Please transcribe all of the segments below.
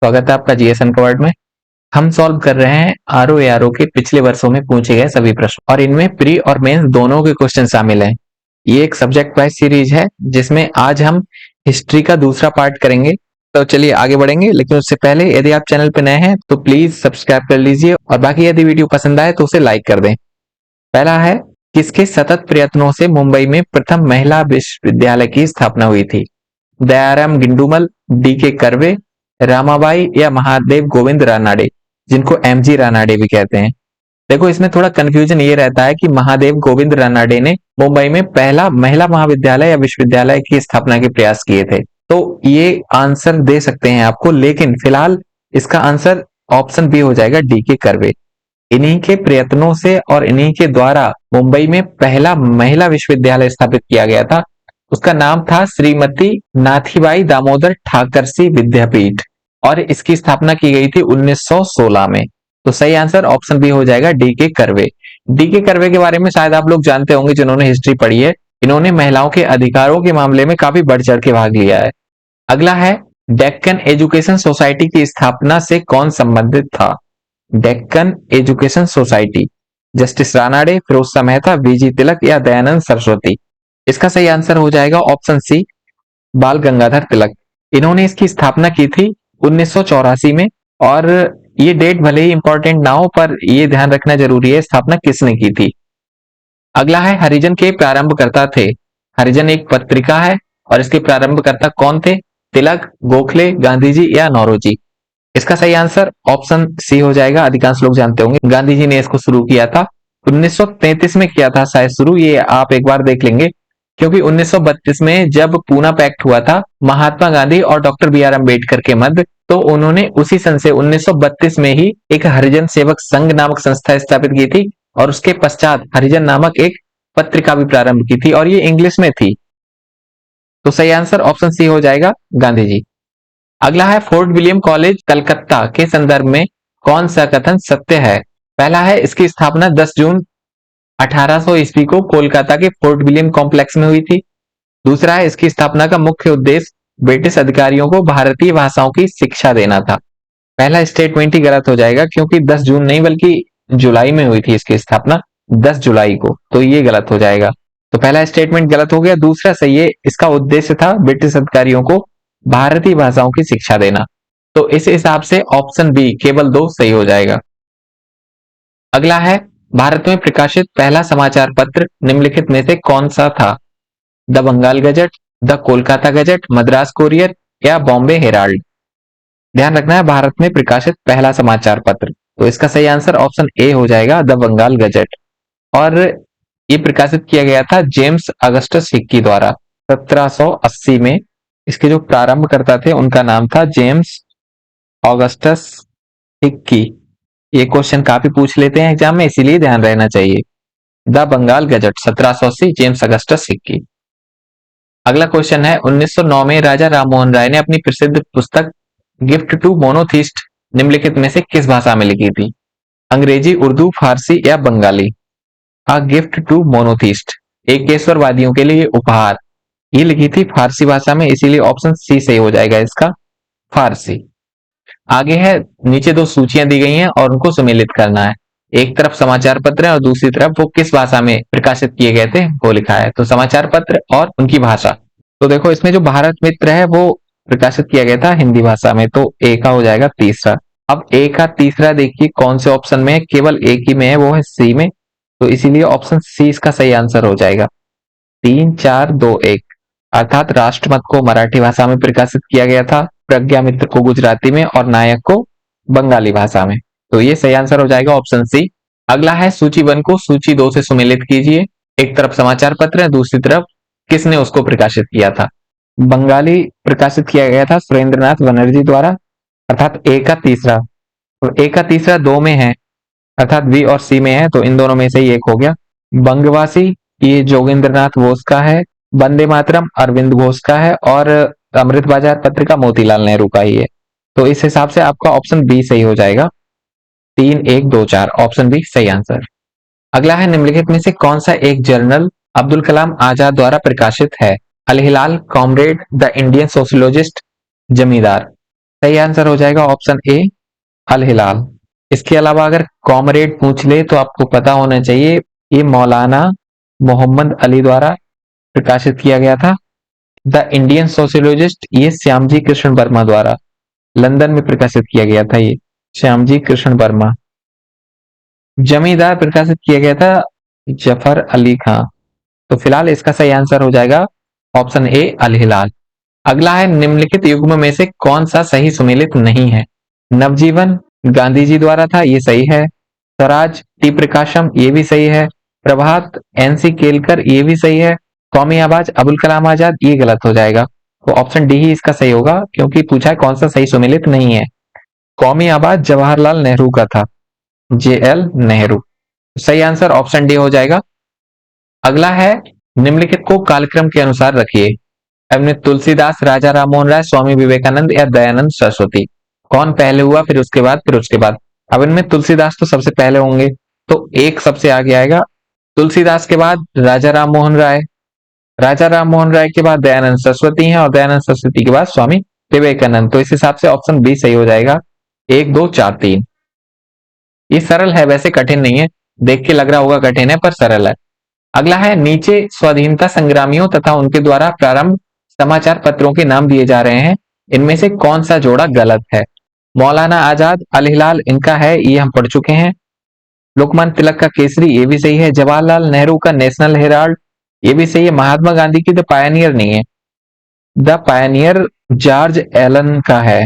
स्वागत है आपका जीएस अनकवर्ड में। हम सॉल्व कर रहे हैं आरओ एआरओ के पिछले वर्षों में पूछे गए सभी प्रश्न और इनमें प्री और मेंस दोनों के क्वेश्चन शामिल हैं। ये एक सब्जेक्ट वाइज सीरीज है जिसमें आज हम हिस्ट्री का दूसरा पार्ट करेंगे। तो चलिए आगे बढ़ेंगे, लेकिन उससे पहले यदि आप चैनल पर नए हैं तो प्लीज सब्सक्राइब कर लीजिए और बाकी यदि वीडियो पसंद आए तो उसे लाइक कर दें। पहला है, किसके सतत प्रयत्नों से मुंबई में प्रथम महिला विश्वविद्यालय की स्थापना हुई थी? दयाराम गिंडूमल, डी के कर्वे, रामाबाई या महादेव गोविंद रानाडे, जिनको एमजी रानाडे भी कहते हैं। देखो, इसमें थोड़ा कंफ्यूजन ये रहता है कि महादेव गोविंद रानाडे ने मुंबई में पहला महिला महाविद्यालय या विश्वविद्यालय की स्थापना के प्रयास किए थे, तो ये आंसर दे सकते हैं आपको, लेकिन फिलहाल इसका आंसर ऑप्शन बी हो जाएगा, डी के कर्वे। इन्हीं के प्रयत्नों से और इन्हीं के द्वारा मुंबई में पहला महिला विश्वविद्यालय स्थापित किया गया था। उसका नाम था श्रीमती नाथीबाई दामोदर ठाकरसी विद्यापीठ और इसकी स्थापना की गई थी 1916 में। तो सही आंसर ऑप्शन बी हो जाएगा, डी के कर्वे। डी के कर्वे के बारे में शायद आप लोग जानते होंगे जिन्होंने हिस्ट्री पढ़ी है। इन्होंने महिलाओं के अधिकारों के मामले में काफी बढ़ चढ़ के भाग लिया है। अगला है, डेक्कन एजुकेशन सोसाइटी की स्थापना से कौन संबंधित था? Deccan education society, justice Ranade, Firoz Mehta, VG Tilak या दयानंद सरस्वती? इसका सही आंसर हो जाएगा ऑप्शन सी, बाल गंगाधर तिलक। इन्होंने इसकी स्थापना की थी 1984 में और ये डेट भले ही इंपॉर्टेंट ना हो पर ये ध्यान रखना जरूरी है स्थापना किसने की थी। अगला है, हरिजन के प्रारंभकर्ता थे। हरिजन एक पत्रिका है और इसके प्रारंभकर्ता कौन थे? तिलक, गोखले, गांधी जी या नौरोजी? इसका सही आंसर ऑप्शन सी हो जाएगा। अधिकांश लोग जानते होंगे गांधी जी ने इसको शुरू किया था 1933 में किया था शायद शुरू, ये आप एक बार देख लेंगे, क्योंकि 1932 में जब पूना पैक्ट हुआ था महात्मा गांधी और डॉक्टर बी आर अम्बेडकर के मध्य, तो उन्होंने उसी सन से 1932 में ही एक हरिजन सेवक संघ नामक संस्था स्थापित की थी और उसके पश्चात हरिजन नामक एक पत्रिका भी प्रारंभ की थी और ये इंग्लिश में थी। तो सही आंसर ऑप्शन सी हो जाएगा, गांधी जी। अगला है, फोर्ट विलियम कॉलेज कलकत्ता के संदर्भ में कौन सा कथन सत्य है? पहला है, इसकी स्थापना 10 जून 1800 ईस्वी को कोलकाता के फोर्ट विलियम कॉम्प्लेक्स में हुई थी। दूसरा है, इसकी स्थापना का मुख्य उद्देश्य ब्रिटिश अधिकारियों को भारतीय भाषाओं की शिक्षा देना था। पहला स्टेटमेंट ही गलत हो जाएगा क्योंकि 10 जून नहीं बल्कि जुलाई में हुई थी इसकी स्थापना, 10 जुलाई को, तो ये गलत हो जाएगा। तो पहला स्टेटमेंट गलत हो गया। दूसरा सही है, इसका उद्देश्य था ब्रिटिश अधिकारियों को भारतीय भाषाओं की शिक्षा देना। तो इस हिसाब से ऑप्शन बी केवल 2 सही हो जाएगा। अगला है, भारत में प्रकाशित पहला समाचार पत्र निम्नलिखित में से कौन सा था? The Bengal Gazette, the Kolkata Gazette, Madras Courier या बॉम्बे हेराल्ड? ध्यान रखना है, भारत में प्रकाशित पहला समाचार पत्र, तो इसका सही आंसर ऑप्शन ए हो जाएगा, द बंगाल गजट। और ये प्रकाशित किया गया था जेम्स अगस्टस हिक्की द्वारा 1780 में। इसके जो प्रारंभकर्ता थे उनका नाम था जेम्स ऑगस्टस हिक्की। ये क्वेश्चन काफी पूछ लेते हैं एग्जाम में, इसीलिए ध्यान रहना चाहिए। द बंगाल गजट 1780, जेम्स अगस्टस हिक्की। अगला क्वेश्चन है, 1909 में राजा राममोहन राय ने अपनी प्रसिद्ध पुस्तक गिफ्ट टू मोनोथिस्ट निम्नलिखित में से किस भाषा में लिखी थी? अंग्रेजी, उर्दू, फारसी या Bengali? A gift to monotheist, एकेश्वरवादियों के लिए उपहार, ये लिखी थी फारसी भाषा में, इसीलिए ऑप्शन सी सही हो जाएगा इसका, फारसी। आगे है, नीचे 2 सूचियां दी गई हैं और उनको सम्मिलित करना है। एक तरफ समाचार पत्र है और दूसरी तरफ वो किस भाषा में प्रकाशित किए गए थे वो लिखा है। तो समाचार पत्र और उनकी भाषा। तो देखो, इसमें जो भारत मित्र है वो प्रकाशित किया गया था हिंदी भाषा में, तो ए का हो जाएगा तीसरा। अब ए का तीसरा देखिए कौन से ऑप्शन में है, केवल एक ही में है, वो है सी में, तो इसीलिए ऑप्शन सी इसका सही आंसर हो जाएगा। 3 4 2 1, अर्थात राष्ट्रमत को मराठी भाषा में प्रकाशित किया गया था, प्रज्ञा मित्र को गुजराती में और नायक को बंगाली भाषा में। तो ये सही आंसर हो जाएगा ऑप्शन सी। अगला है, सूची 1 को सूची 2 से सुमेलित कीजिए। एक तरफ समाचार पत्र है, दूसरी तरफ किसने उसको प्रकाशित किया था? बंगाली प्रकाशित किया गया था सुरेंद्रनाथ बनर्जी द्वारा, अर्थात ए का तीसरा। तो ए का तीसरा 2 में है, अर्थात बी और सी में है, तो इन दोनों में से ही एक हो गया। बंगवासी, ये जोगेंद्रनाथ बोस का है। वंदे मातरम अरविंद घोष का है और अमृत बाजार पत्रिका मोतीलाल नेहरू का ही है। तो इस हिसाब से आपका ऑप्शन बी सही हो जाएगा। 3 1 2 4, ऑप्शन बी सही आंसर। अगला है, निम्नलिखित में से कौन सा एक जर्नल अब्दुल कलाम आजाद द्वारा प्रकाशित है? अल हिलाल, कॉमरेड, द इंडियन सोशियोलॉजिस्ट, जमींदार? सही आंसर हो जाएगा ऑप्शन ए अल हिलाल। इसके अलावा अगर कॉमरेड पूछ ले तो आपको पता होना चाहिए ये मौलाना मोहम्मद अली द्वारा प्रकाशित किया गया था। द इंडियन सोशियोलॉजिस्ट ये श्यामजी कृष्ण वर्मा द्वारा लंदन में प्रकाशित किया गया था। ये श्यामजी कृष्ण वर्मा। जमींदार प्रकाशित किया गया था जफर अली खां। तो फिलहाल इसका सही आंसर हो जाएगा ऑप्शन ए अल हिलाल। अगला है निम्नलिखित युग्म में से कौन सा सही सुमेलित नहीं है। नवजीवन गांधी जी द्वारा था, ये सही है। स्वराज टी प्रकाशम, ये भी सही है। प्रभात एनसी केलकर, ये भी सही है। कौमी आवाज अबुल कलाम आजाद, ये गलत हो जाएगा। तो ऑप्शन डी ही इसका सही होगा क्योंकि पूछा है कौन सा सही सुमेलित नहीं है। कौमी आवाज जवाहरलाल नेहरू का था, जेएल नेहरू। सही आंसर ऑप्शन डी हो जाएगा। अगला है निम्नलिखित को कालक्रम के अनुसार रखिए। हमने तुलसीदास, राजा राममोहन राय, स्वामी विवेकानंद या दयानंद सरस्वती, कौन पहले हुआ फिर उसके बाद फिर उसके बाद। अब इनमें तुलसीदास तो सबसे पहले होंगे तो एक सबसे आगे आएगा। तुलसीदास के बाद राजा राममोहन राय, राजा राममोहन राय के बाद दयानंद सरस्वती हैं और दयानंद सरस्वती के बाद स्वामी विवेकानंद। तो इस हिसाब से ऑप्शन बी सही हो जाएगा। 1 2 4 3। ये सरल है, वैसे कठिन नहीं है। देख के लग रहा होगा कठिन है पर सरल है। अगला है नीचे स्वाधीनता संग्रामियों तथा उनके द्वारा प्रारंभ समाचार पत्रों के नाम दिए जा रहे हैं, इनमें से कौन सा जोड़ा गलत है। मौलाना आजाद, अल हिलाल इनका है, ये हम पढ़ चुके हैं। लोकमान्य तिलक का केसरी, ये भी सही है। जवाहरलाल नेहरू का नेशनल हेराल्ड, ये भी सही है। महात्मा गांधी की द पायनियर नहीं है, द पायनियर जॉर्ज एलन का है।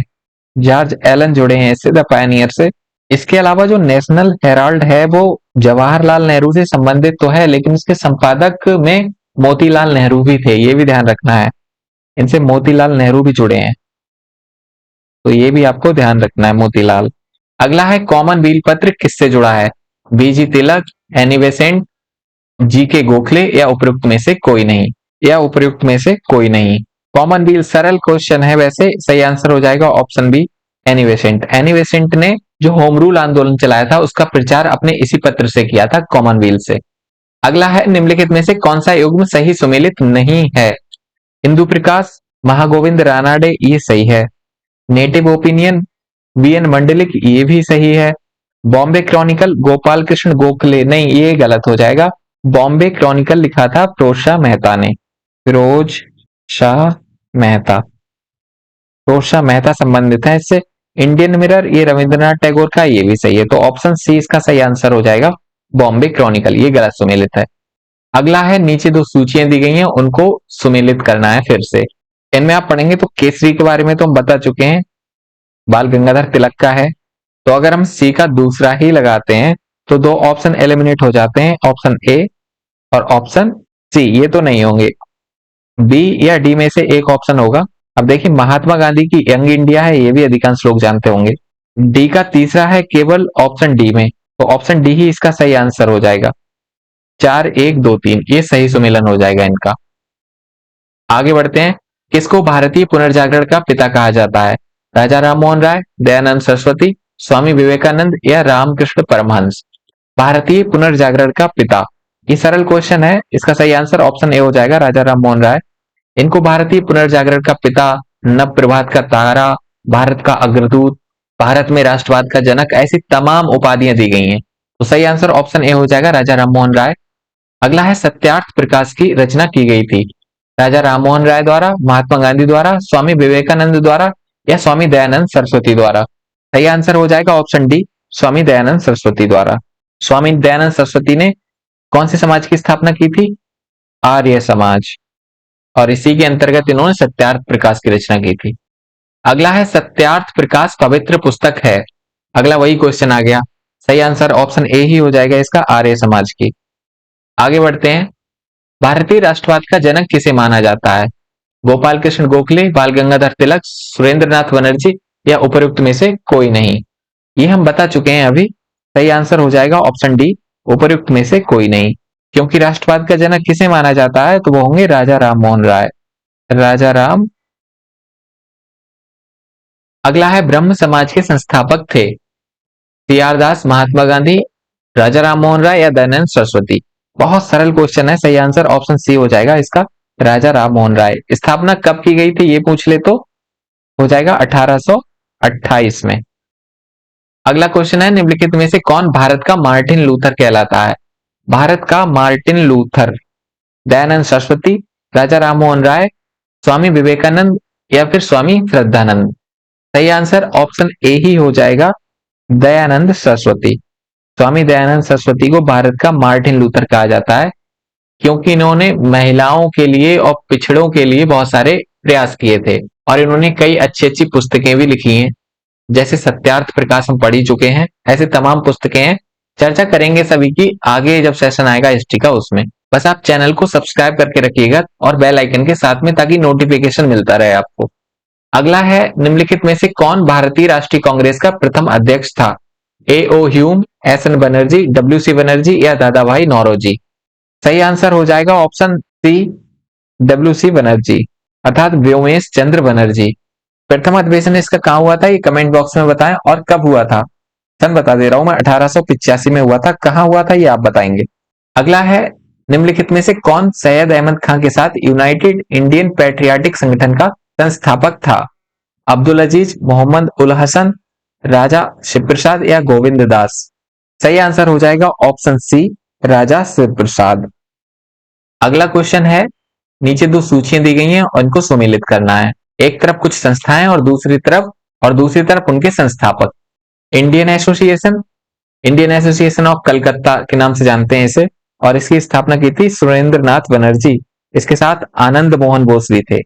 जॉर्ज एलन जुड़े हैं इससे, द पायनियर से। इसके अलावा जो नेशनल हेराल्ड है वो जवाहरलाल नेहरू से संबंधित तो है लेकिन उसके संपादक में मोतीलाल नेहरू भी थे, ये भी ध्यान रखना है। इनसे मोतीलाल नेहरू भी जुड़े हैं, तो ये भी आपको ध्यान रखना है, मोतीलाल। अगला है कॉमनवेल्थ पत्र किससे जुड़ा है। बीजी तिलक, एनी बेसेंट, जी के गोखले या उपयुक्त में से कोई नहीं, या उपयुक्त में से कोई नहीं। कॉमनवेल्थ सरल क्वेश्चन है वैसे, सही आंसर हो जाएगा option be Annie Besant. Annie Besant ने जो होम रूल आंदोलन चलाया था उसका प्रचार अपने इसी पत्र से किया था, कॉमनवेल्थ से। अगला है निम्नलिखित में से कौन सा युग्म सही सुमेलित नहीं है। इंदु प्रकाश, महागोविंद रानाडे, ये सही है। नेटिव ओपिनियन, बीएन मंडलिक, ये भी सही है। बॉम्बे क्रॉनिकल, गोपाल कृष्ण गोखले, नहीं ये गलत हो जाएगा। बॉम्बे क्रॉनिकल लिखा था फिरोज शाह मेहता ने, फिरोज शाह मेहता। फिरोज शाह मेहता संबंधित है इससे। इंडियन मिरर, ये रविंद्रनाथ टैगोर का, ये भी सही है। तो ऑप्शन सी इसका सही आंसर हो जाएगा, बॉम्बे क्रॉनिकल, ये गलत सुमेलित है। अगला है नीचे दो सूचियां दी गई हैं उनको सुमेलित करना है फिर से। इनमें आप पढ़ेंगे तो केसरी के बारे में तो हम बता चुके हैं, बाल गंगाधर तिलक का है। तो अगर हम सी का दूसरा ही लगाते हैं तो दो ऑप्शन एलिमिनेट हो जाते हैं, ऑप्शन ए और ऑप्शन सी, ये तो नहीं होंगे। बी या डी में से एक ऑप्शन होगा। अब देखिए महात्मा गांधी की यंग इंडिया है, ये भी अधिकांश लोग जानते होंगे। डी का तीसरा है केवल ऑप्शन डी में, तो ऑप्शन डी ही इसका सही आंसर हो जाएगा। 4 1 2 3 ये सही सुमेलन हो जाएगा इनका। आगे बढ़ते हैं। किसको भारतीय पुनर्जागरण का पिता कहा जाता है। राजा राममोहन राय, दयानंद सरस्वती, स्वामी विवेकानंद या रामकृष्ण परमहंस। भारतीय पुनर्जागरण का पिता, ये सरल क्वेश्चन है, इसका सही आंसर ऑप्शन ए हो जाएगा, राजा राममोहन राय। इनको भारतीय पुनर्जागरण का पिता, नव प्रभात का तारा, भारत का अग्रदूत, भारत में राष्ट्रवाद का जनक, ऐसी तमाम उपाधियां दी गई हैं। तो सही आंसर ऑप्शन ए हो जाएगा, राजा राममोहन राय। अगला है सत्यार्थ प्रकाश की रचना की गई थी। राजा राममोहन राय द्वारा, महात्मा गांधी द्वारा, स्वामी विवेकानंद द्वारा या स्वामी दयानंद सरस्वती द्वारा। सही आंसर हो जाएगा ऑप्शन डी, स्वामी दयानंद सरस्वती द्वारा। स्वामी दयानंद सरस्वती ने कौन से समाज की स्थापना की थी, आर्य समाज, और इसी के अंतर्गत इन्होंने सत्यार्थ प्रकाश की रचना की थी। अगला है सत्यार्थ प्रकाश पवित्र पुस्तक है। अगला वही क्वेश्चन आ गया, सही आंसर ऑप्शन ए ही हो जाएगा इसका, आर्य समाज की। आगे बढ़ते हैं। भारतीय राष्ट्रवाद का जनक किसे माना जाता है। गोपाल कृष्ण गोखले, बाल गंगाधर तिलक, सुरेंद्रनाथ बनर्जी या उपयुक्त में से कोई नहीं। ये हम बता चुके हैं अभी। सही आंसर हो जाएगा ऑप्शन डी, उपयुक्त में से कोई नहीं। क्योंकि राष्ट्रवाद का जनक किसे माना जाता है तो वो होंगे राजा राममोहन राय, राजा राम। अगला है ब्रह्म समाज के संस्थापक थे। सीआर दास, महात्मा गांधी, राजा राममोहन राय या दयानंद सरस्वती। बहुत सरल क्वेश्चन है, सही आंसर ऑप्शन सी हो जाएगा इसका, राजा राममोहन राय। स्थापना कब की गई थी ये पूछ ले तो हो जाएगा 1800 28 में। अगला क्वेश्चन है, निम्नलिखित में से कौन भारत का मार्टिन लूथर कहलाता है? भारत का मार्टिन लूथर, दयानंद सरस्वती, राजा राममोहन राय, स्वामी विवेकानंद या फिर स्वामी श्रद्धानंद? सही आंसर ऑप्शन ए ही हो जाएगा, दयानंद सरस्वती। स्वामी दयानंद सरस्वती को भारत का मार्टिन लूथर कहा जाता है क्योंकि इन्होंने महिलाओं के लिए और पिछड़ों के लिए बहुत सारे प्रयास किए थे और इन्होंने कई अच्छी अच्छी पुस्तकें भी लिखी हैं, जैसे सत्यार्थ प्रकाश हम पढ़ ही चुके हैं, ऐसे तमाम पुस्तकें हैं। चर्चा करेंगे सभी की आगे जब सेशन आएगा हिस्ट्री का, उसमें। बस आप चैनल को सब्सक्राइब करके रखिएगा और बेल आइकन के साथ में, ताकि नोटिफिकेशन मिलता रहे आपको। अगला है, निम्नलिखित में से कौन भारतीय राष्ट्रीय कांग्रेस का प्रथम अध्यक्ष था? A O Hume, S N Banerjee, W C Banerjee या दादा भाई नौरोजी? सही आंसर हो जाएगा option C, W C Banerjee, अर्थात व्योमेश चंद्र बनर्जी। प्रथम अधिवेशन इसका कहाँ हुआ था, ये कमेंट बॉक्स में बताएं, और कब हुआ था? सन बता दे रहा हूं मैं, 1885 में हुआ था। कहां हुआ था ये आप बताएंगे। अगला है, निम्नलिखित में से कौन सैयद अहमद खान के साथ यूनाइटेड इंडियन पैट्रियाटिक संगठन का संस्थापक था? अब्दुल अजीज, मोहम्मद उल हसन, राजा शिव प्रसाद या गोविंद दास? सही आंसर हो जाएगा ऑप्शन सी, राजा शिव प्रसाद। अगला क्वेश्चन है, नीचे दो सूचियां दी गई हैं और इनको सुमेलित करना है। एक तरफ कुछ संस्थाएं और दूसरी तरफ उनके संस्थापक। इंडियन एसोसिएशन ऑफ कलकत्ता के नाम से जानते हैं इसे, और इसकी स्थापना की थी सुरेंद्र नाथ बनर्जी। इसके साथ आनंद मोहन बोस भी थे,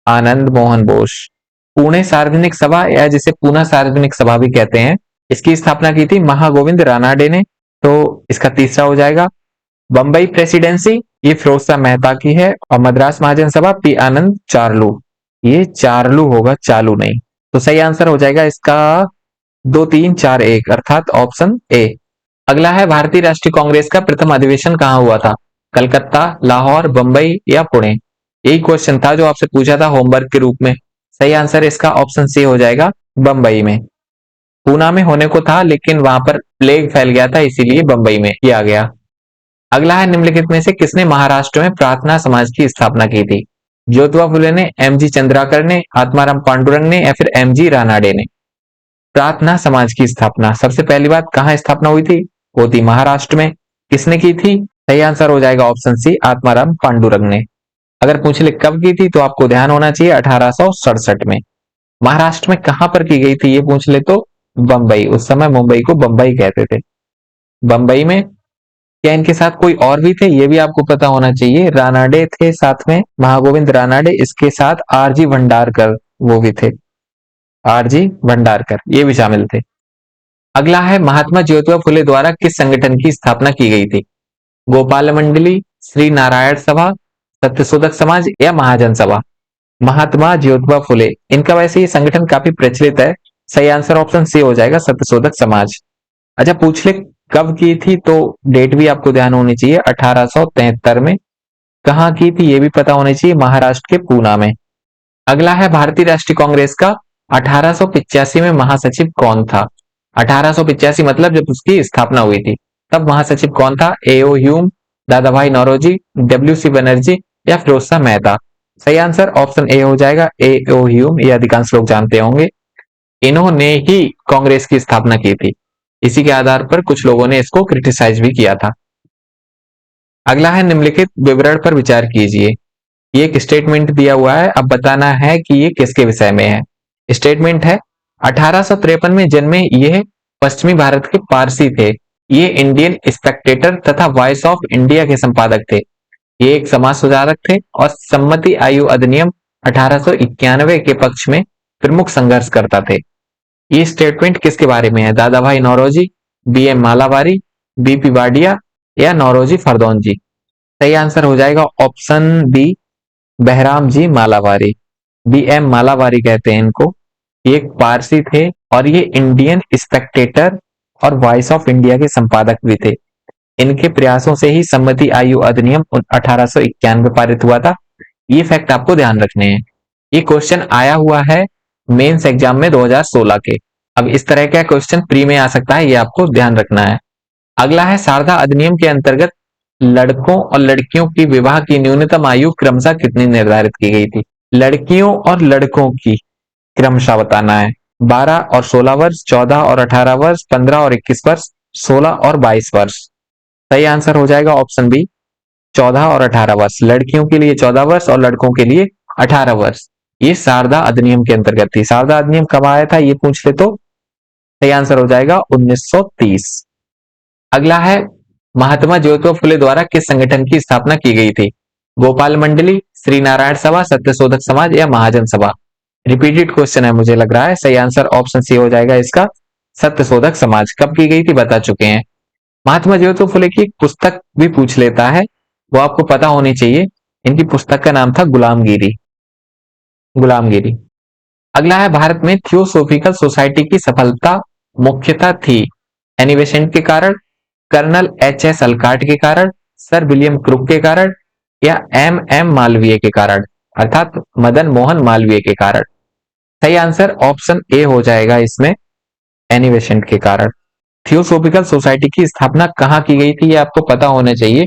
आनंद मोहन बोस। पुणे सार्वजनिक सभा, या जिसे पूना सार्वजनिक सभा भी कहते हैं, इसकी स्थापना की थी महागोविंद रानाडे ने, तो इसका तीसरा हो जाएगा। बंबई प्रेसिडेंसी, ये फिरोज शाह मेहता की है, और मद्रास महाजन सभा पी आनंद चार्लू, ये चार्लू होगा, चालू नहीं। तो सही आंसर हो जाएगा इसका 2 3 4 1, अर्थात ऑप्शन ए। अगला है, भारतीय राष्ट्रीय कांग्रेस का प्रथम अधिवेशन कहां हुआ था? कलकत्ता, लाहौर, बंबई या पुणे? यही क्वेश्चन था जो आपसे पूछा था होमवर्क के रूप में। सही आंसर इसका ऑप्शन सी हो जाएगा, बंबई में। पूना में होने को था लेकिन वहां पर प्लेग फैल गया था, इसीलिए बंबई में किया गया। अगला है, निम्नलिखित में से किसने महाराष्ट्र में प्रार्थना समाज की स्थापना की थी? ज्योतिबा फुले ने, एम जी चंद्राकर ने, आत्माराम पांडुरंग ने या फिर एम जी रानाडे ने? प्रार्थना समाज की स्थापना सबसे पहली बात कहां स्थापना हुई थी? वो थी महाराष्ट्र में। किसने की थी? सही आंसर हो जाएगा ऑप्शन सी, आत्माराम पांडुरंग ने। अगर पूछ ले कब की थी, तो आपको ध्यान होना चाहिए 1867 में। महाराष्ट्र में कहां पर की गई थी ये पूछ ले तो बंबई, उस समय मुंबई को बंबई कहते थे, बंबई में। क्या इनके साथ कोई और भी थे, ये भी आपको पता होना चाहिए। रानाडे थे साथ में, महागोविंद रानाडे, इसके साथ आरजी भंडारकर, वो भी थे, आरजी भंडारकर, ये भी शामिल थे। अगला है, महात्मा ज्योतिबा फुले द्वारा किस संगठन की स्थापना की गई थी? गोपाल मंडली, श्री नारायण सभा, सत्यशोधक समाज या महाजन सभा? महात्मा ज्योतिबा फुले, इनका वैसे ये संगठन काफी प्रचलित है। सही आंसर ऑप्शन सी हो जाएगा, सत्यशोधक समाज। अच्छा पूछ ले कब की थी, तो डेट भी आपको ध्यान होनी चाहिए, 1873 में। कहाँ की थी ये भी पता होनी चाहिए, महाराष्ट्र के पूना में। अगला है, भारतीय राष्ट्रीय कांग्रेस का 1885 में महासचिव कौन था? 1885 मतलब जब उसकी स्थापना हुई थी, तब महासचिव कौन था? एओ ह्यूम, दादा भाई नौरोजी, डब्ल्यू सी बनर्जी या फिरोज शाह मेहता? सही आंसर ऑप्शन ए हो जाएगा, एओ ह्यूम, ये अधिकांश लोग जानते होंगे। इन्होंने ही कांग्रेस की स्थापना की थी। इसी के आधार पर कुछ लोगों ने इसको क्रिटिसाइज भी किया था। अगला है, निम्नलिखित विवरण पर विचार कीजिए। ये एक स्टेटमेंट दिया हुआ है, अब बताना है कि ये किसके विषय में है। स्टेटमेंट है, 1853 में जन्मे यह पश्चिमी भारत के पारसी थे। ये इंडियन स्पेक्टेटर तथा वॉइस ऑफ इंडिया के संपादक थे। ये एक समाज सुधारक थे और सम्मति आयु अधिनियम 1891 के पक्ष में प्रमुख संघर्ष करता थे। ये स्टेटमेंट किसके बारे में है? Dadabhai Naoroji, B M Malabari, BP Wadia या नौरोजी फरदौन जी? सही आंसर हो जाएगा option B, Behramji Malabari, B M Malabari कहते हैं इनको। ये एक पारसी थे और ये इंडियन स्पेक्टेटर और वॉइस ऑफ इंडिया के संपादक भी थे। इनके प्रयासों से ही सम्मति आयु अधिनियम 1891 पारित हुआ था। ये फैक्ट आपको ध्यान रखने हैं। ये क्वेश्चन आया हुआ है मेंस एग्जाम में 2016 के। अब इस तरह का क्वेश्चन प्री में आ सकता है, ये आपको ध्यान रखना है। अगला है, शारदा अधिनियम के अंतर्गत लड़कों और लड़कियों की विवाह की न्यूनतम आयु क्रमशः कितनी निर्धारित की गई थी? लड़कियों और लड़कों की क्रमशः बताना है। 12 और 16 वर्ष, 14 और 18 वर्ष, 15 और 21 वर्ष, 16 और 22 वर्ष। सही आंसर हो जाएगा ऑप्शन बी 14 और 18 वर्ष। लड़कियों के लिए 14 वर्ष और लड़कों के लिए 18 वर्ष। ये शारदा अधिनियम के अंतर्गत थी। शारदा अधिनियम कब आया था ये पूछ ले तो सही आंसर हो जाएगा 1930। अगला है महात्मा ज्योतिबा फुले द्वारा किस संगठन की स्थापना की गई थी? गोपाल मंडली, श्री नारायण सभा, सत्यशोधक समाज या महाजन सभा? रिपीटेड क्वेश्चन है मुझे लग रहा है। सही आंसर ऑप्शन सी हो जाएगा इसका सत्यशोधक समाज। कब की गई थी बता चुके हैं। महात्मा ज्योतिबा फुले की एक पुस्तक भी पूछ लेता है, वो आपको पता होनी चाहिए। इनकी पुस्तक का नाम था गुलामगिरी। गुलामगिरी। अगला है भारत में थियोसोफिकल सोसाइटी की सफलता मुख्यतः थी एनी बेसेंट के कारण, कर्नल एच एस अल्काट के कारण, सर विलियम क्रुक के कारण या एम एम मालवीय के कारण, अर्थात मदन मोहन मालवीय के कारण। सही आंसर ऑप्शन ए हो जाएगा इसमें एनी बेसेंट के कारण। थियोसोफिकल सोसाइटी की स्थापना कहाँ की गई थी ये आपको पता होना चाहिए।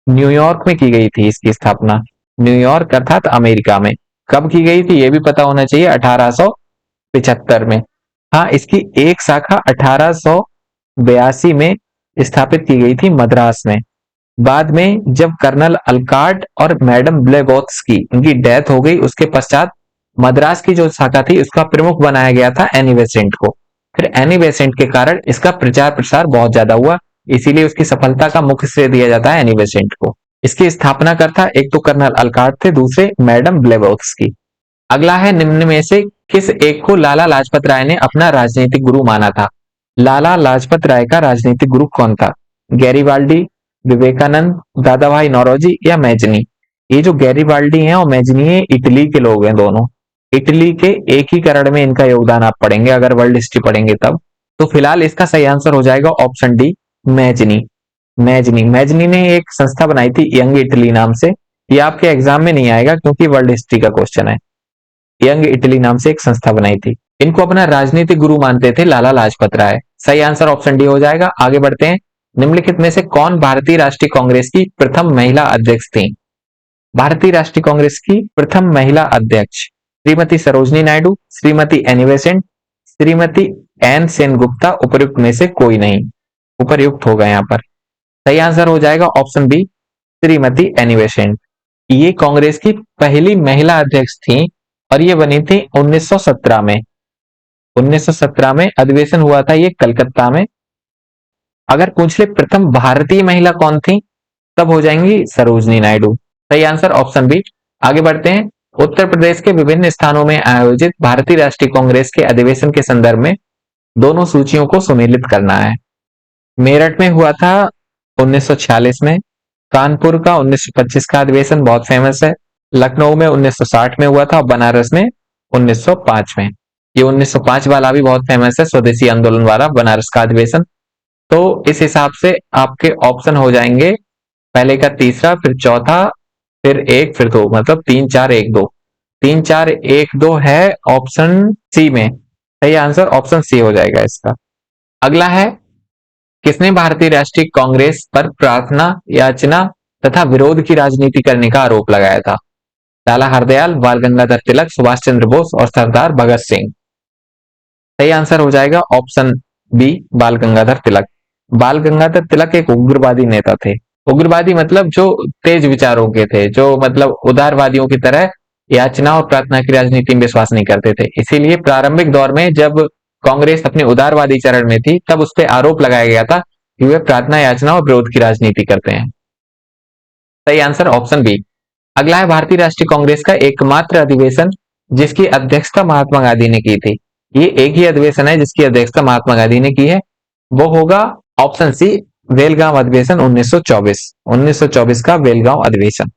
न्यूयॉर्क में की गई थी इसकी स्थापना। न्यूयॉर्क अर्थात अमेरिका में। कब की गई थी ये भी पता होना चाहिए 1875 में। हाँ, इसकी एक शाखा 1882 में स्थापित की गई थी मद्रास में। बाद में जब कर्नल अल्काट और मैडम ब्लेबोत्स्की इनकी डेथ हो गई उसके पश्चात मद्रास की जो शाखा थी उसका प्रमुख बनाया गया था एनी बेसेंट को। फिर एनी बेसेंट के कारण इसका प्रचार प्रसार बहुत ज्यादा हुआ, इसीलिए उसकी सफलता का मुख्य श्रेय दिया जाता है एनी बेसेंट को। इसके स्थापनाकर्ता एक तो कर्नल अल्काट थे, दूसरे मैडम ब्लेबोत्स्की। अगला है निम्न में से किस एक को लाला लाजपत राय ने अपना राजनीतिक गुरु माना था? लाला लाजपत राय का राजनीतिक गुरु कौन था? गैरीबाल्डी, विवेकानंद, दादा भाई नौरोजी या मैजनी? ये जो गैरीबाल्डी है और मैजनी है इटली के लोग हैं दोनों। इटली के एकीकरण में इनका योगदान आप पढ़ेंगे अगर वर्ल्ड हिस्ट्री पढ़ेंगे तब। तो फिलहाल इसका सही आंसर हो जाएगा option D Mazzini. Mazzini Mazzini ने एक संस्था बनाई थी यंग इटली नाम से। ये आपके एग्जाम में नहीं आएगा क्योंकि वर्ल्ड हिस्ट्री का क्वेश्चन है। यंग इटली नाम से एक संस्था बनाई थी। इनको अपना राजनीतिक गुरु मानते थे लाला लाजपत राय। सही आंसर ऑप्शन डी हो जाएगा। आगे बढ़ते हैं। निम्नलिखित में से कौन भारतीय राष्ट्रीय कांग्रेस की प्रथम महिला अध्यक्ष थी? भारतीय राष्ट्रीय कांग्रेस की प्रथम महिला अध्यक्ष Shrimati Sarojini Naidu, Shrimati Annie Besant, Shrimati N Sengupta, उपयुक्त में से कोई नहीं। उपयुक्त होगा यहाँ पर। सही आंसर हो जाएगा option B Shrimati Annie Besant. ये कांग्रेस की पहली महिला अध्यक्ष थी और ये बनी थी 1917 में। 1917 में अधिवेशन हुआ था ये कलकत्ता में। अगर पूछ ले प्रथम भारतीय महिला कौन थी तब हो जाएंगी सरोजनी नायडू। सही आंसर ऑप्शन बी। आगे बढ़ते हैं। उत्तर प्रदेश के विभिन्न स्थानों में आयोजित भारतीय राष्ट्रीय कांग्रेस के अधिवेशन के संदर्भ में दोनों सूचियों को सुमेलित करना है। मेरठ में हुआ था 1946 में, कानपुर का 1925 का अधिवेशन बहुत फेमस है, लखनऊ में 1960 में हुआ था और बनारस में 1905 में। ये 1905 वाला भी बहुत फेमस है, स्वदेशी आंदोलन वाला बनारस का अधिवेशन। तो इस हिसाब से आपके ऑप्शन हो जाएंगे पहले का तीसरा, फिर चौथा, फिर एक, फिर दो, मतलब 3 4 1 2। 3 4 1 2 है ऑप्शन सी में। सही आंसर ऑप्शन सी हो जाएगा इसका। अगला है किसने भारतीय राष्ट्रीय कांग्रेस पर प्रार्थना, याचना तथा विरोध की राजनीति करने का आरोप लगाया था? लाला हरदयाल, बाल गंगाधर तिलक, सुभाष चंद्र बोस और सरदार भगत सिंह। सही आंसर हो जाएगा ऑप्शन बी बाल गंगाधर तिलक। बाल गंगाधर तिलक एक उग्रवादी नेता थे। उग्रवादी मतलब जो तेज विचारों के थे, जो मतलब उदारवादियों की तरह याचना और प्रार्थना की राजनीति में विश्वास नहीं करते थे। इसीलिए प्रारंभिक दौर में जब कांग्रेस अपने उदारवादी चरण में थी तब उस पर आरोप लगाया गया था कि वे प्रार्थना, याचना और विरोध की राजनीति करते हैं। सही आंसर ऑप्शन बी। अगला है भारतीय राष्ट्रीय कांग्रेस का एकमात्र अधिवेशन जिसकी अध्यक्षता महात्मा गांधी ने की थी। ये एक ही अधिवेशन है जिसकी अध्यक्षता महात्मा गांधी ने की है, वो होगा ऑप्शन सी बेलगांव अधिवेशन 1924। 1924 का बेलगांव अधिवेशन।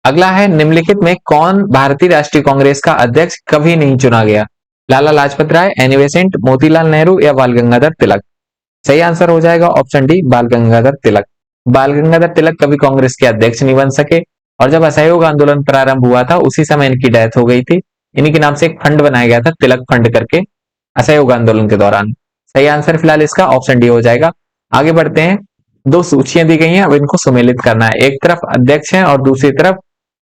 अगला है निम्नलिखित में कौन भारतीय राष्ट्रीय कांग्रेस का अध्यक्ष कभी नहीं चुना गया? लाला लाजपत राय, एनी बेसेंट, मोतीलाल नेहरू या बाल गंगाधर तिलक? सही आंसर हो जाएगा ऑप्शन डी बाल गंगाधर तिलक। बाल गंगाधर तिलक कभी कांग्रेस के अध्यक्ष नहीं बन सके और जब असहयोग आंदोलन प्रारंभ हुआ था उसी समय इनकी डेथ हो गई थी। इन्हीं के नाम से एक फंड बनाया गया था तिलक फंड करके असहयोग आंदोलन के दौरान। सही आंसर फिलहाल इसका ऑप्शन डी हो जाएगा। आगे बढ़ते हैं। 2 सूचियां दी गई हैं, अब इनको सुमेलित करना है। एक तरफ अध्यक्ष है और दूसरी तरफ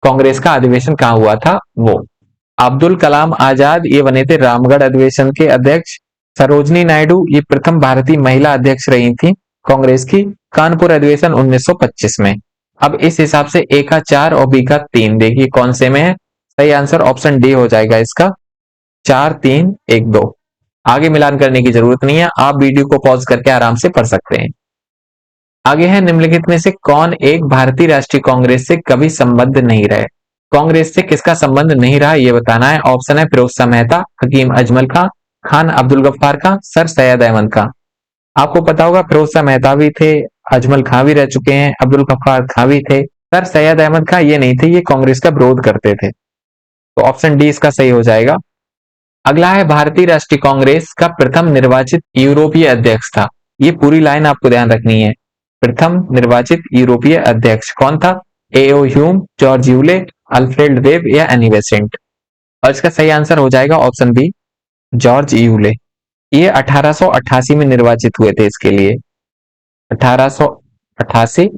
कांग्रेस का अधिवेशन कहाँ हुआ था वो। अब्दुल कलाम आजाद ये बने थे रामगढ़ अधिवेशन के अध्यक्ष। सरोजनी नायडू ये प्रथम भारतीय महिला अध्यक्ष रही थी कांग्रेस की, कानपुर अधिवेशन 1925 में। अब इस हिसाब से ए का 4 और बी का 3 देखिए कौन से में है। सही आंसर ऑप्शन डी हो जाएगा इसका, 4 3 1 2। आगे मिलान करने की जरूरत नहीं है, आप वीडियो को पॉज करके आराम से पढ़ सकते हैं। आगे है निम्नलिखित में से कौन एक भारतीय राष्ट्रीय कांग्रेस से कभी संबद्ध नहीं रहे। कांग्रेस से किसका संबंध नहीं रहा ये बताना है। ऑप्शन है फिरोज शाह मेहता, हकीम अजमल खान अब्दुल गफ्फार खां, सर सैयद अहमद खां। आपको पता होगा फिरोज शाह मेहता भी थे, अजमल खां भी रह चुके हैं, अब्दुल गफ्फार खां भी थे, सर सैयद अहमद खां ये नहीं थे, ये कांग्रेस का विरोध करते थे। तो ऑप्शन डी इसका सही हो जाएगा। अगला है भारतीय राष्ट्रीय कांग्रेस का प्रथम निर्वाचित यूरोपीय अध्यक्ष था। ये पूरी लाइन आपको ध्यान रखनी है। प्रथम निर्वाचित यूरोपीय अध्यक्ष कौन था? AO Hume, George Yule, Alfred Webb या एनी बेसेंट। और इसका सही आंसर हो जाएगा ऑप्शन बी, जॉर्ज यूले। ये 1888 में निर्वाचित हुए थे इसके लिए, 1888,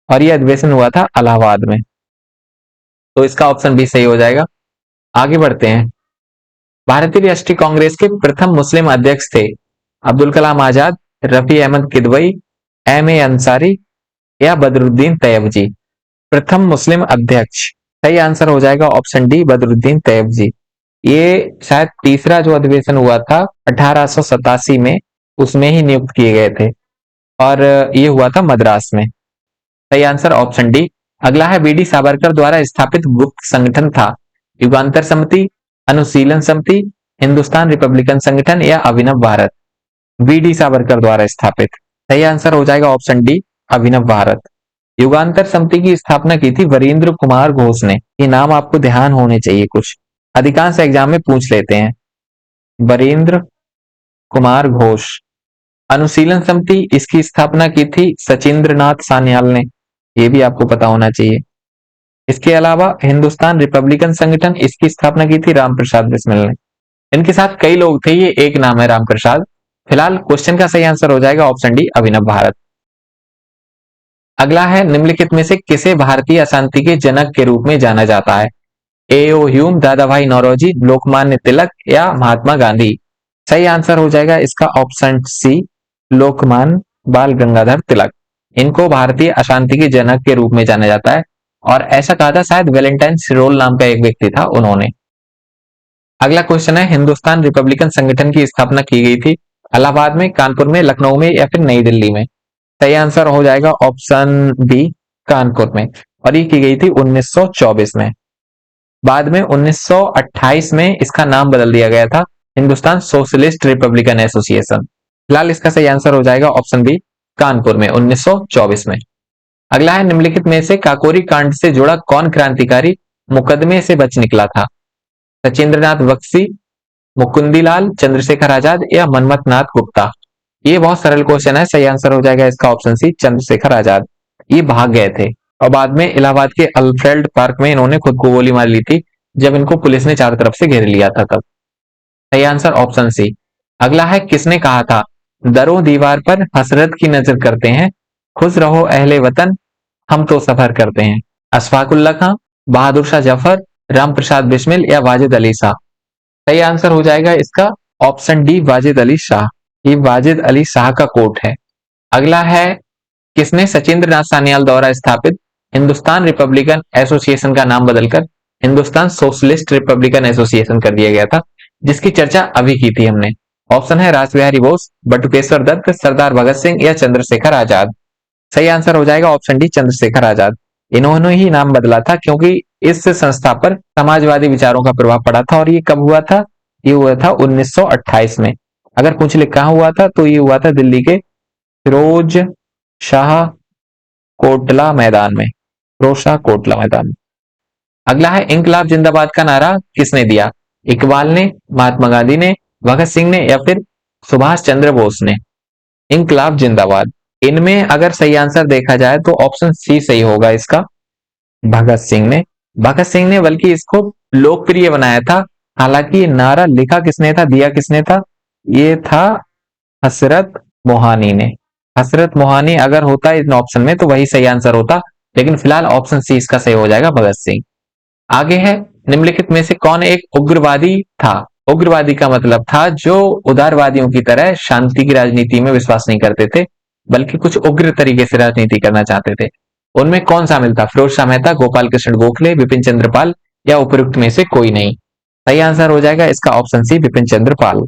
और ये अधिवेशन हुआ था इलाहाबाद में। तो इसका ऑप्शन बी सही हो जाएगा। आगे बढ़ते हैं। भारतीय राष्ट्रीय कांग्रेस के प्रथम मुस्लिम अध्यक्ष थे अब्दुल कलाम आजाद, रफी अहमद किदवई, एम ए अंसारी या बदरुद्दीन तैयबजी। प्रथम मुस्लिम अध्यक्ष, सही आंसर हो जाएगा ऑप्शन डी, बदरुद्दीन तैयबजी। ये शायद तीसरा जो अधिवेशन हुआ था 1887 में, उसमें ही नियुक्त किए गए थे और ये हुआ था मद्रास में। सही आंसर ऑप्शन डी। अगला है बीडी सावरकर द्वारा स्थापित गुप्त संगठन था युगांतर समिति, अनुशीलन समिति, हिंदुस्तान रिपब्लिकन संगठन या अभिनव भारत। बीडी सावरकर द्वारा स्थापित, सही आंसर हो जाएगा ऑप्शन डी, अभिनव भारत। युगांतर समिति की स्थापना की थी वरींद्र कुमार घोष ने। ये नाम आपको ध्यान होने चाहिए, कुछ अधिकांश एग्जाम में पूछ लेते हैं। वरींद्र कुमार घोष। अनुशीलन समिति, इसकी स्थापना की थी सचिंद्र नाथ सान्याल ने, ये भी आपको पता होना चाहिए। इसके अलावा हिंदुस्तान रिपब्लिकन संगठन, इसकी स्थापना की थी रामप्रसाद बिस्मिल ने। इनके साथ कई लोग थे, ये एक नाम है रामप्रसाद। फिलहाल क्वेश्चन का सही आंसर हो जाएगा ऑप्शन डी, अभिनव भारत। अगला है निम्नलिखित में से किसे भारतीय अशांति के जनक के रूप में जाना जाता है? एओ ह्यूम, दादा भाई नौरोजी, लोकमान्य तिलक या महात्मा गांधी। सही आंसर हो जाएगा इसका ऑप्शन सी, लोकमान्य बाल गंगाधर तिलक। इनको भारतीय अशांति के जनक के रूप में जाना जाता है और ऐसा कहा था शायद वैलेंटाइन सिरोल नाम का एक व्यक्ति था, उन्होंने। अगला क्वेश्चन है हिंदुस्तान रिपब्लिकन संगठन की स्थापना की गई थी इलाहाबाद में, कानपुर में, लखनऊ में या फिर नई दिल्ली में। सही आंसर हो जाएगा ऑप्शन बी, कानपुर में, और ये की गई थी 1924 में। बाद में 1928 में इसका नाम बदल दिया गया था हिंदुस्तान सोशलिस्ट रिपब्लिकन एसोसिएशन। फिलहाल इसका सही आंसर हो जाएगा ऑप्शन बी, कानपुर में 1924 में। अगला है निम्नलिखित में से काकोरी कांड से जुड़ा कौन क्रांतिकारी मुकदमे से बच निकला था? सचिंद्रनाथ बख्शी, मुकुंदीलाल, चंद्रशेखर आजाद या मनमथ नाथ गुप्ता। ये बहुत सरल क्वेश्चन है, सही आंसर हो जाएगा इसका ऑप्शन सी, चंद्रशेखर आजाद। ये भाग गए थे और बाद में इलाहाबाद के अल्फ्रेड पार्क में इन्होंने खुद को गोली मार ली थी जब इनको पुलिस ने चारों तरफ से घेर लिया था तब। सही आंसर ऑप्शन सी। अगला है किसने कहा था दरों दीवार पर हसरत की नजर करते हैं, खुश रहो अहले वतन, हम तो सफर करते हैं। अशफाकुल्ला खां, बहादुर शाह जफर, रामप्रसाद बिस्मिल या वाजिद अली शाह। सही आंसर हो जाएगा इसका ऑप्शन डी, वाजिद अली शाह। ये वाजिद अली शाह का कोट है। अगला है किसने सचिंद्र नाथ सान्याल द्वारा स्थापित हिंदुस्तान रिपब्लिकन एसोसिएशन का नाम बदलकर हिंदुस्तान सोशलिस्ट रिपब्लिकन एसोसिएशन कर दिया गया था, जिसकी चर्चा अभी की थी हमने। ऑप्शन है रासबिहारी बोस, बटुकेश्वर दत्त, सरदार भगत सिंह या चंद्रशेखर आजाद। सही आंसर हो जाएगा ऑप्शन डी, चंद्रशेखर आजाद। इन्होंने ही नाम बदला था क्योंकि इस संस्था पर समाजवादी विचारों का प्रभाव पड़ा था। और ये कब हुआ था? ये हुआ था 1928 में। अगर पूछ ले कहां हुआ था तो ये हुआ था दिल्ली के फिरोज शाह कोटला मैदान में, फिरोज शाह कोटला मैदान में। अगला है इंकलाब जिंदाबाद का नारा किसने दिया? इकबाल ने, महात्मा गांधी ने, भगत सिंह ने या फिर सुभाष चंद्र बोस ने। इंकलाब जिंदाबाद, इनमें अगर सही आंसर देखा जाए तो ऑप्शन सी सही होगा इसका, भगत सिंह ने। भगत सिंह ने बल्कि इसको लोकप्रिय बनाया था। हालांकि ये नारा लिखा किसने था, दिया किसने था? ये था हसरत मोहानी ने। हसरत मोहानी अगर होता इन ऑप्शन में तो वही सही आंसर होता, लेकिन फिलहाल ऑप्शन सी इसका सही हो जाएगा, भगत सिंह। आगे है निम्नलिखित में से कौन एक उग्रवादी था? उग्रवादी का मतलब था जो उदारवादियों की तरह शांति की राजनीति में विश्वास नहीं करते थे, बल्कि कुछ उग्र तरीके से राजनीति करना चाहते थे। उनमें कौन शामिल था? फिरोज शाह मेहता, गोपाल कृष्ण गोखले, विपिन चंद्र पाल या उपरोक्त में से कोई नहीं? सही आंसर हो जाएगा इसका ऑप्शन सी, विपिन चंद्र पाल।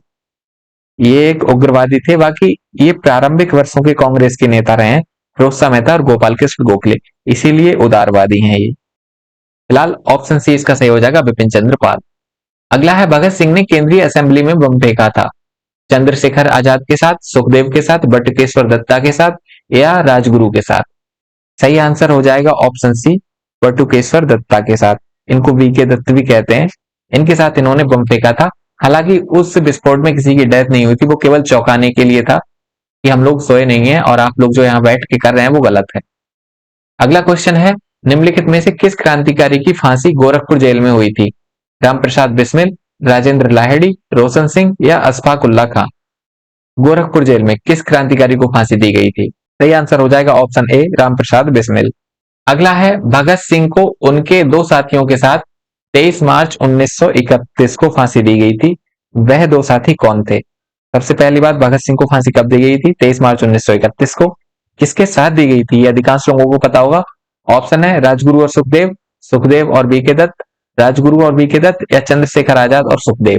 ये एक उग्रवादी थे। बाकी ये प्रारंभिक वर्षों के कांग्रेस के नेता रहे हैं, फिरोज शाह मेहता और गोपाल कृष्ण गोखले, इसीलिए उदारवादी हैं ये। फिलहाल ऑप्शन सी इसका सही हो जाएगा, विपिन चंद्र पाल। अगला है, भगत सिंह ने केंद्रीय असेंबली में बम फेंका था चंद्रशेखर आजाद के साथ, सुखदेव के साथ, बटुकेश्वर दत्ता के साथ या राजगुरु के साथ? सही आंसर हो जाएगा ऑप्शन सी, बटुकेश्वर दत्ता के साथ। इनको वीके दत्त भी कहते हैं। इनके साथ इन्होंने बम फेंका था। हालांकि उस विस्फोट में किसी की डेथ नहीं हुई थी, वो केवल चौंकाने के लिए था कि हम लोग सोए नहीं है और आप लोग जो यहाँ बैठ के कर रहे हैं वो गलत है। अगला क्वेश्चन है, निम्नलिखित में से किस क्रांतिकारी की फांसी गोरखपुर जेल में हुई थी? राम प्रसाद बिस्मिल, राजेंद्र लाहिड़ी, रोशन सिंह या अशफाक उल्ला खां? गोरखपुर जेल में किस क्रांतिकारी को फांसी दी गई थी? सही आंसर हो जाएगा ऑप्शन ए, राम प्रसाद बिस्मिल। अगला है, भगत सिंह को उनके दो साथियों के साथ 23 मार्च 1931 को फांसी दी गई थी। वह दो साथी कौन थे? सबसे पहली बात, भगत सिंह को फांसी कब दी गई थी? 23 मार्च 1931 को। किसके साथ दी गई थी? ये अधिकांश लोगों को पता होगा। ऑप्शन है राजगुरु और सुखदेव, सुखदेव और बीके दत्त, राजगुरु और बीके दत्त या चंद्रशेखर आजाद और सुखदेव?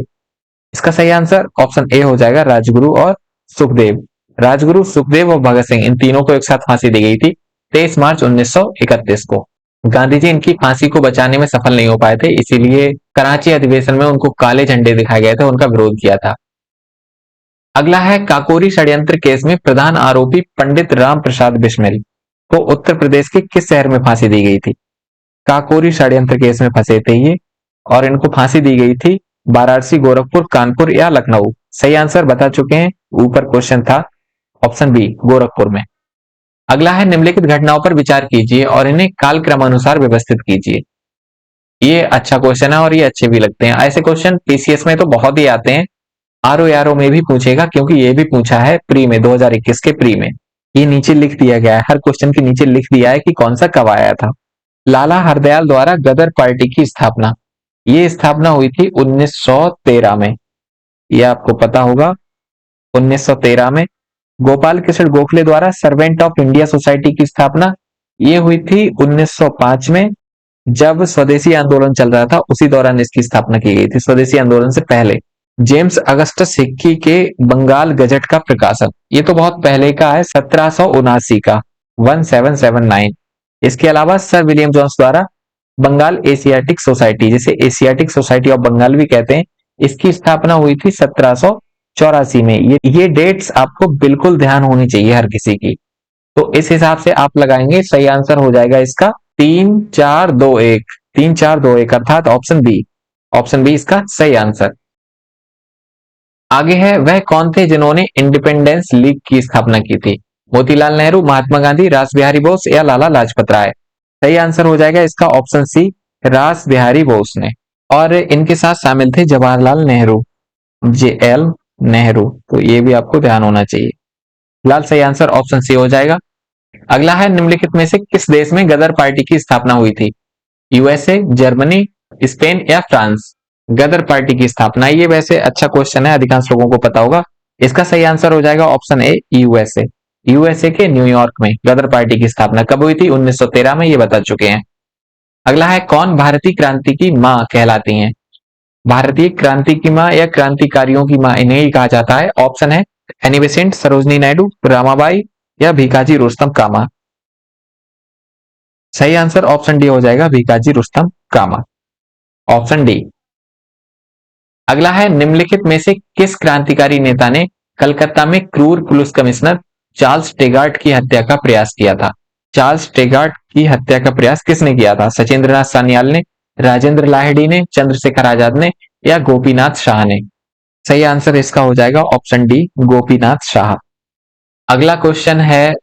इसका सही आंसर ऑप्शन ए हो जाएगा, राजगुरु और सुखदेव। राजगुरु, सुखदेव और भगत सिंह, इन तीनों को एक साथ फांसी दी गई थी 23 मार्च 1931 को। गांधी जी इनकी फांसी को बचाने में सफल नहीं हो पाए थे, इसीलिए कराची अधिवेशन में उनको काले झंडे दिखाए गए थे, उनका विरोध किया था। अगला है, काकोरी षड्यंत्र केस में प्रधान आरोपी पंडित राम प्रसाद बिस्मिल को उत्तर प्रदेश के किस शहर में फांसी दी गई थी? काकोरी षड्यंत्र केस में फंसे थे ये और इनको फांसी दी गई थी वाराणसी, गोरखपुर, कानपुर या लखनऊ? सही आंसर बता चुके हैं, ऊपर क्वेश्चन था ऑप्शन बी, गोरखपुर में। अगला है, निम्नलिखित घटनाओं पर विचार कीजिए और इन्हें कालक्रम अनुसार व्यवस्थित कीजिए। ये अच्छा क्वेश्चन है और ये अच्छे भी लगते हैं। ऐसे क्वेश्चन पीसीएस में तो बहुत ही आते हैं, आरओ में भी पूछेगा, क्योंकि ये भी पूछा है प्री में, 2021 के प्री में। ये नीचे लिख दिया गया है, हर क्वेश्चन के नीचे लिख दिया है कि कौन सा कब आया था। लाला हरदयाल द्वारा गदर पार्टी की स्थापना, ये स्थापना हुई थी 1913 में, ये आपको पता होगा, 1913 में। गोपाल कृष्ण गोखले द्वारा सर्वेंट ऑफ इंडिया सोसाइटी की स्थापना, ये हुई थी 1905 में, जब स्वदेशी आंदोलन चल रहा था उसी दौरान इसकी स्थापना की गई थी, स्वदेशी आंदोलन से पहले। जेम्स अगस्टस हिक्की के बंगाल गजट का प्रकाशन, ये तो बहुत पहले का है, 1779 का, 1779। इसके अलावा सर विलियम जोन्स द्वारा बंगाल एशियाटिक सोसाइटी, जिसे एशियाटिक सोसाइटी ऑफ बंगाल भी कहते हैं, इसकी स्थापना हुई थी 1784 में। ये डेट्स आपको बिल्कुल ध्यान होनी चाहिए हर किसी की, तो इस हिसाब से आप लगाएंगे। सही आंसर हो जाएगा इसका 3421, 3421 अर्थात ऑप्शन बी, ऑप्शन बी इसका सही आंसर। आगे है, वह कौन थे जिन्होंने इंडिपेंडेंस लीग की स्थापना की थी? मोतीलाल नेहरू, महात्मा गांधी, रास बिहारी बोस या लाला लाजपत राय? सही आंसर हो जाएगा इसका ऑप्शन सी, रास बिहारी बोस ने। और इनके साथ शामिल थे जवाहरलाल नेहरू, JL नेहरू, तो ये भी आपको ध्यान होना चाहिए। फिलहाल सही आंसर ऑप्शन सी हो जाएगा। अगला है, निम्नलिखित में से किस देश में गदर पार्टी की स्थापना हुई थी? यूएसए, जर्मनी, स्पेन या फ्रांस? गदर पार्टी की स्थापना, ये वैसे अच्छा क्वेश्चन है, अधिकांश लोगों को पता होगा। इसका सही आंसर हो जाएगा ऑप्शन ए, यूएसए। यूएसए के न्यूयॉर्क में गदर पार्टी की स्थापना कब हुई थी? 1913 में, ये बता चुके हैं। अगला है, कौन भारतीय क्रांति की मां कहलाती हैं? भारतीय क्रांति की मां या क्रांतिकारियों की मां, इन्हें ही कहा जाता है। ऑप्शन है एनी बेसेंट, सरोजनी नायडू, रामाबाई या भीकाजी रुस्तम कामा? सही आंसर ऑप्शन डी हो जाएगा, भीकाजी रुस्तम कामा, ऑप्शन डी। अगला है, निम्नलिखित में से किस क्रांतिकारी नेता ने कलकत्ता में क्रूर पुलिस कमिश्नर चार्ल्स टेगार्ट की हत्या का प्रयास किया था? चार्ल्स टेगार्ट की हत्या का प्रयास किसने किया था? सचिंद्रनाथ सान्याल ने, राजेंद्र लाहिड़ी ने, चंद्रशेखर आजाद ने या गोपीनाथ शाह ने? सही आंसर इसका हो जाएगा ऑप्शन डी, गोपीनाथ शाह। अगला क्वेश्चन है,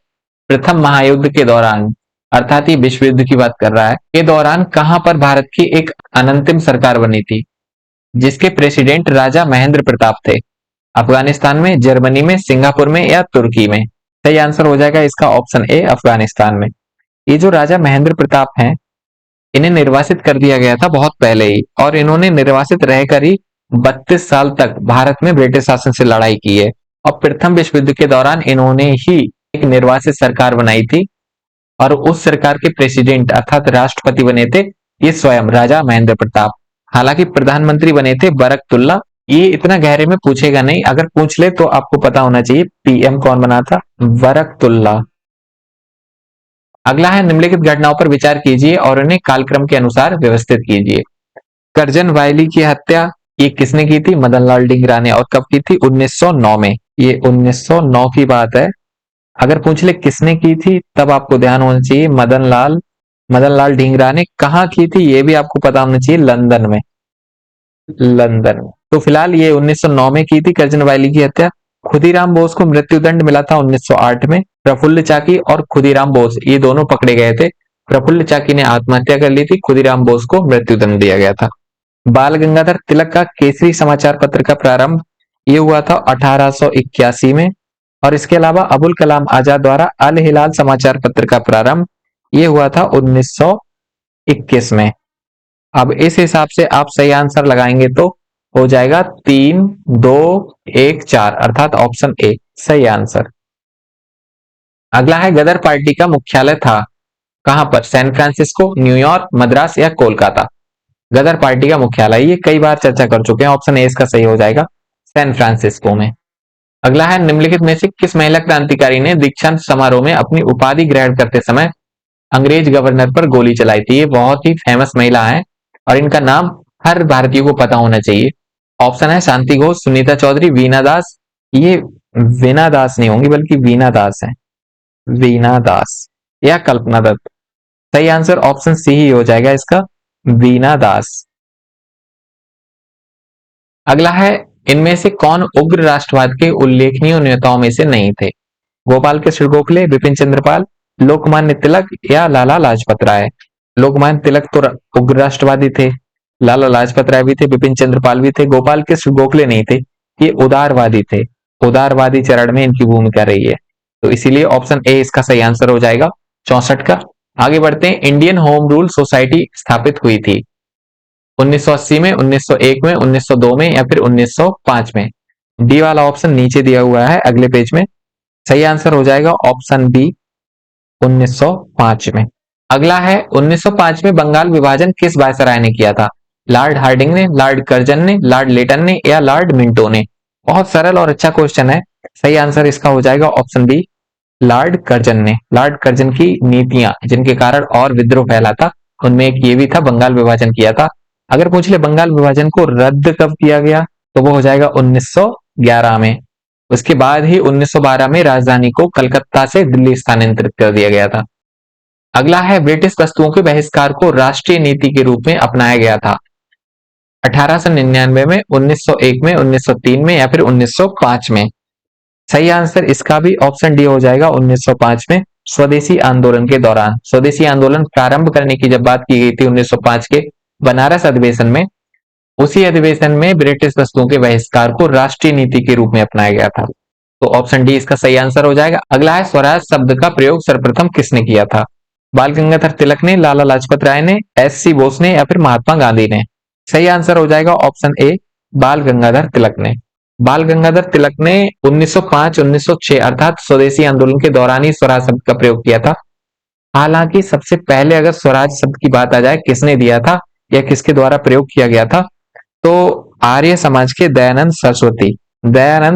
प्रथम महायुद्ध के दौरान, अर्थात ये विश्व युद्ध की बात कर रहा है, के दौरान कहां पर भारत की एक अनंतिम सरकार बनी थी जिसके प्रेसिडेंट राजा महेंद्र प्रताप थे? अफगानिस्तान में, जर्मनी में, सिंगापुर में या तुर्की में? सही आंसर हो जाएगा इसका ऑप्शन ए, अफगानिस्तान में। ये जो राजा महेंद्र प्रताप हैं, इन्हें निर्वासित कर दिया गया था बहुत पहले ही, और इन्होंने निर्वासित रहकर ही 32 साल तक भारत में ब्रिटिश शासन से लड़ाई की है। और प्रथम विश्व युद्ध के दौरान इन्होंने ही एक निर्वासित सरकार बनाई थी, और उस सरकार के प्रेसिडेंट अर्थात राष्ट्रपति बने थे ये स्वयं राजा महेंद्र प्रताप। हालांकि प्रधानमंत्री बने थे बरकतुल्ला। ये इतना गहरे में पूछेगा नहीं, अगर पूछ ले तो आपको पता होना चाहिए पीएम कौन बना था, बरकतुल्ला। अगला है निम्नलिखित घटनाओं पर विचार कीजिए और उन्हें कालक्रम के अनुसार व्यवस्थित कीजिए। करजन वायली की हत्या ये किसने की थी? मदनलाल ढींगरा ने। और कब की थी? 1909 में। ये 1909 की बात है। अगर पूछ ले किसने की थी, तब आपको ध्यान होना चाहिए मदनलाल ढींगरा ने। कहाँ की थी ये भी आपको पता होना चाहिए, लंदन में। लंदन में। तो फिलहाल ये 1909 में की थी करजन वायली की हत्या। खुदीराम बोस को मृत्युदंड मिला था 1908 में। प्रफुल्ल चाकी और खुदीराम बोस ये दोनों पकड़े गए थे। प्रफुल्ल चाकी ने आत्महत्या कर ली थी, खुदीराम बोस को मृत्युदंड दिया गया था। बाल गंगाधर तिलक का केसरी समाचार पत्र का प्रारंभ ये हुआ था 1881 में। और इसके अलावा अबुल कलाम आजाद द्वारा अल हिलाल समाचार पत्र का प्रारंभ ये हुआ था 1921 में। अब इस हिसाब से आप सही आंसर लगाएंगे तो हो जाएगा 3, 2, 1, 4 अर्थात ऑप्शन ए सही आंसर। अगला है गदर पार्टी का मुख्यालय था कहां पर? सैन फ्रांसिस्को, न्यूयॉर्क, मद्रास या कोलकाता। गदर पार्टी का मुख्यालय ये कई बार चर्चा कर चुके हैं, ऑप्शन ए इसका सही हो जाएगा, सैन फ्रांसिस्को में। अगला है निम्नलिखित में से किस महिला क्रांतिकारी ने दीक्षांत समारोह में अपनी उपाधि ग्रहण करते समय अंग्रेज गवर्नर पर गोली चलाई थी? ये बहुत ही फेमस महिला है और इनका नाम हर भारतीय को पता होना चाहिए। ऑप्शन है शांति घोष, सुनीता चौधरी, वीना दास। ये वीना दास नहीं होंगी बल्कि वीना दास है, वीना दास या कल्पना दत्त। सही आंसर ऑप्शन सी ही हो जाएगा इसका, वीना दास। अगला है इनमें से कौन उग्र राष्ट्रवाद के उल्लेखनीय नेताओं में से नहीं थे? गोपाल कृष्ण गोखले, विपिन चंद्र पाल, लोकमान्य तिलक या लाला लाजपत राय। लोकमान्य तिलक तो उग्र राष्ट्रवादी थे, लाला लाजपत राय भी थे, विपिन चंद्र पाल भी थे, गोपाल कृष्ण गोखले नहीं थे। ये उदारवादी थे, उदारवादी चरण में इनकी भूमिका रही है। तो इसीलिए ऑप्शन ए इसका सही आंसर हो जाएगा 64 का। आगे बढ़ते हैं। इंडियन होम रूल सोसाइटी स्थापित हुई थी 1980 में, 1901 में, 1902 में या फिर 1905 में। डी वाला ऑप्शन नीचे दिया हुआ है अगले पेज में। सही आंसर हो जाएगा ऑप्शन बी 1905 में। अगला है 1905 में बंगाल विभाजन किस वायसराय ने किया था? लॉर्ड हार्डिंग ने, लॉर्ड कर्जन ने, लॉर्ड लेटन ने या लॉर्ड मिंटो ने। बहुत सरल और अच्छा क्वेश्चन है। सही आंसर इसका हो जाएगा ऑप्शन बी लॉर्ड कर्जन ने। लॉर्ड कर्जन की नीतियां जिनके कारण और विद्रोह फैला था उनमें एक ये भी था, बंगाल विभाजन किया था। अगर पूछ ले बंगाल विभाजन को रद्द कब किया गया तो वो हो जाएगा 1911 में। उसके बाद ही 1912 में राजधानी को कलकत्ता से दिल्ली स्थानांतरित कर दिया गया था। अगला है ब्रिटिश वस्तुओं के बहिष्कार को राष्ट्रीय नीति के रूप में अपनाया गया था 1899 में, 1901 में, 1903 में या फिर 1905 में। सही आंसर इसका भी ऑप्शन डी हो जाएगा 1905 में, स्वदेशी आंदोलन के दौरान। स्वदेशी आंदोलन प्रारंभ करने की जब बात की गई थी 1905 के बनारस अधिवेशन में, उसी अधिवेशन में ब्रिटिश वस्तुओं के बहिष्कार को राष्ट्रीय नीति के रूप में अपनाया गया था। तो ऑप्शन डी इसका सही आंसर हो जाएगा। अगला है स्वराज शब्द का प्रयोग सर्वप्रथम किसने किया था? बाल गंगाधर तिलक ने, लाला लाजपत राय ने, एस.सी. बोस ने या फिर महात्मा गांधी ने। सही आंसर हो जाएगा ऑप्शन ए बाल गंगाधर तिलक ने। बाल गंगाधर तिलक ने 1905-1906 अर्थात स्वदेशी आंदोलन के दौरान ही स्वराज शब्द का प्रयोग किया था। हालांकि सबसे पहले अगर स्वराज शब्द की बात आ जाए किसने दिया था या किसके द्वारा प्रयोग किया गया था, तो आर्य समाज के दयानंद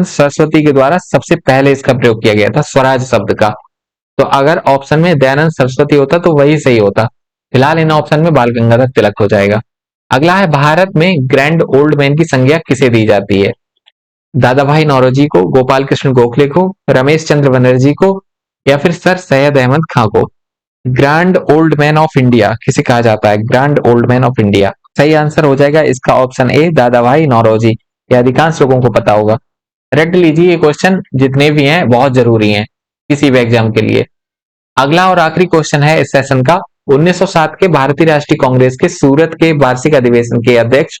सरस्वती के द्वारा सबसे पहले इसका प्रयोग किया गया था स्वराज शब्द का। तो अगर ऑप्शन में दयानंद सरस्वती होता तो वही सही होता। फिलहाल इन ऑप्शन में बाल गंगाधर तिलक हो जाएगा। अगला है भारत में ग्रैंड ओल्ड मैन की संज्ञा किसे दी जाती है? दादा भाई नौरोजी को, गोपाल कृष्ण गोखले को, रमेश चंद्र बनर्जी को या फिर सर सैयद अहमद खां को। Grand old man of India किसे कहा जाता है? Grand old man of India. सही आंसर हो जाएगा इसका ऑप्शन ए दादा भाई नौरोजी। ये अधिकांश लोगों को पता होगा। रट लीजिए, ये क्वेश्चन जितने भी हैं बहुत जरूरी हैं किसी भी एग्जाम के लिए। अगला और आखिरी क्वेश्चन है इस सेशन का। 1907 के भारतीय राष्ट्रीय कांग्रेस के सूरत के वार्षिक अधिवेशन के अध्यक्ष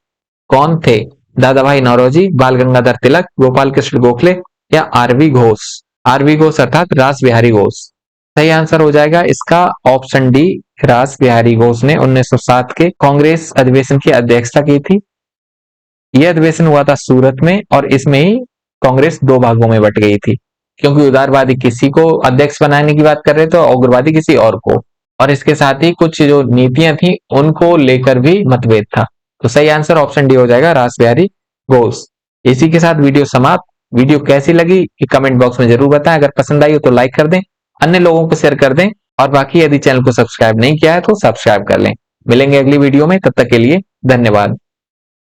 कौन थे? दादा भाई नौरोजी, बाल गंगाधर तिलक, गोपाल कृष्ण गोखले या आरवी घोष। आरवी घोष अर्थात रास बिहारी घोष। सही आंसर हो जाएगा इसका ऑप्शन डी, रास बिहारी घोष ने 1907 के कांग्रेस अधिवेशन की अध्यक्षता की थी। यह अधिवेशन हुआ था सूरत में और इसमें ही कांग्रेस दो भागों में बट गई थी, क्योंकि उदारवादी किसी को अध्यक्ष बनाने की बात कर रहे थे और उग्रवादी किसी और को, और इसके साथ ही कुछ जो नीतियां थी उनको लेकर भी मतभेद था। तो सही आंसर ऑप्शन डी हो जाएगा, रास बिहारी घोष। इसी के साथ वीडियो समाप्त। वीडियो कैसी लगी कमेंट बॉक्स में जरूर बताएं। अगर पसंद आई हो तो लाइक कर दें, अन्य लोगों को शेयर कर दें, और बाकी यदि चैनल को सब्सक्राइब नहीं किया है तो सब्सक्राइब कर लें। मिलेंगे अगली वीडियो में, तब तक के लिए धन्यवाद।